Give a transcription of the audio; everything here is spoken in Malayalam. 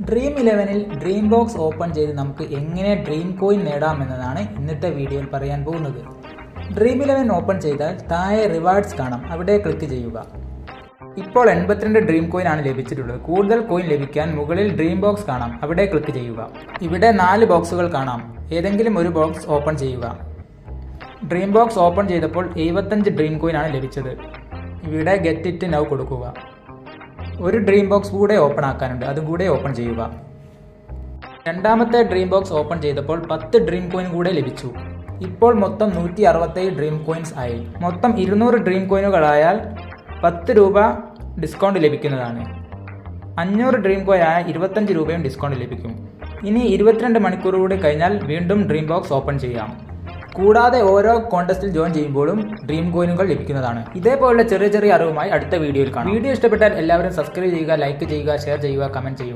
ഡ്രീം 11-ൽ ഡ്രീം ബോക്സ് ഓപ്പൺ ചെയ്ത് നമുക്ക് എങ്ങനെ ഡ്രീം കോയിൻ നേടാമെന്നതാണ് ഇന്നത്തെ വീഡിയോയിൽ പറയാൻ പോകുന്നത്. ഡ്രീം 11 ഓപ്പൺ ചെയ്താൽ താഴെ റിവാർഡ്സ് കാണാം, അവിടെ ക്ലിക്ക് ചെയ്യുക. ഇപ്പോൾ 82 ഡ്രീം കോയിൻ ആണ് ലഭിച്ചിട്ടുള്ളത്. കൂടുതൽ കോയിൻ ലഭിക്കാൻ മുകളിൽ ഡ്രീം ബോക്സ് കാണാം, അവിടെ ക്ലിക്ക് ചെയ്യുക. ഇവിടെ 4 ബോക്സുകൾ കാണാം, ഏതെങ്കിലും ഒരു ബോക്സ് ഓപ്പൺ ചെയ്യുക. ഡ്രീം ബോക്സ് ഓപ്പൺ ചെയ്തപ്പോൾ 75 ഡ്രീം കോയിൻ ആണ് ലഭിച്ചത്. ഇവിടെ ഗെറ്റ് ഇറ്റ് നൗ കൊടുക്കുക. ഒരു ഡ്രീം ബോക്സ് കൂടെ ഓപ്പൺ ആക്കാനുണ്ട്, അതും കൂടെ ഓപ്പൺ ചെയ്യുക. രണ്ടാമത്തെ ഡ്രീം ബോക്സ് ഓപ്പൺ ചെയ്തപ്പോൾ 10 ഡ്രീം കോയിൻ കൂടെ ലഭിച്ചു. ഇപ്പോൾ മൊത്തം 167 ഡ്രീം കോയിൻസ് ആയി. മൊത്തം 200 ഡ്രീം കോയിനുകളായാൽ 10 രൂപ ഡിസ്കൗണ്ട് ലഭിക്കുന്നതാണ്. 500 ഡ്രീം കോയിൻ ആയാൽ 25 രൂപയും ഡിസ്കൗണ്ട് ലഭിക്കും. ഇനി 22 മണിക്കൂർ കൂടി കഴിഞ്ഞാൽ വീണ്ടും ഡ്രീം ബോക്സ് ഓപ്പൺ ചെയ്യാം. കൂടാതെ ഓരോ കോൺടെസ്റ്റിൽ ജോയിൻ ചെയ്യുമ്പോഴും ഡ്രീം കോയിനുകൾ ലഭിക്കുന്നതാണ്. ഇതേപോലുള്ള ചെറിയ അറിവുമായി അടുത്ത വീഡിയോയിൽ കാണാം. വീഡിയോ ഇഷ്ടപ്പെട്ടാൽ എല്ലാവരും സബ്സ്ക്രൈബ് ചെയ്യുക, ലൈക്ക് ചെയ്യുക, ഷെയർ ചെയ്യുക, കമന്റ് ചെയ്യുക.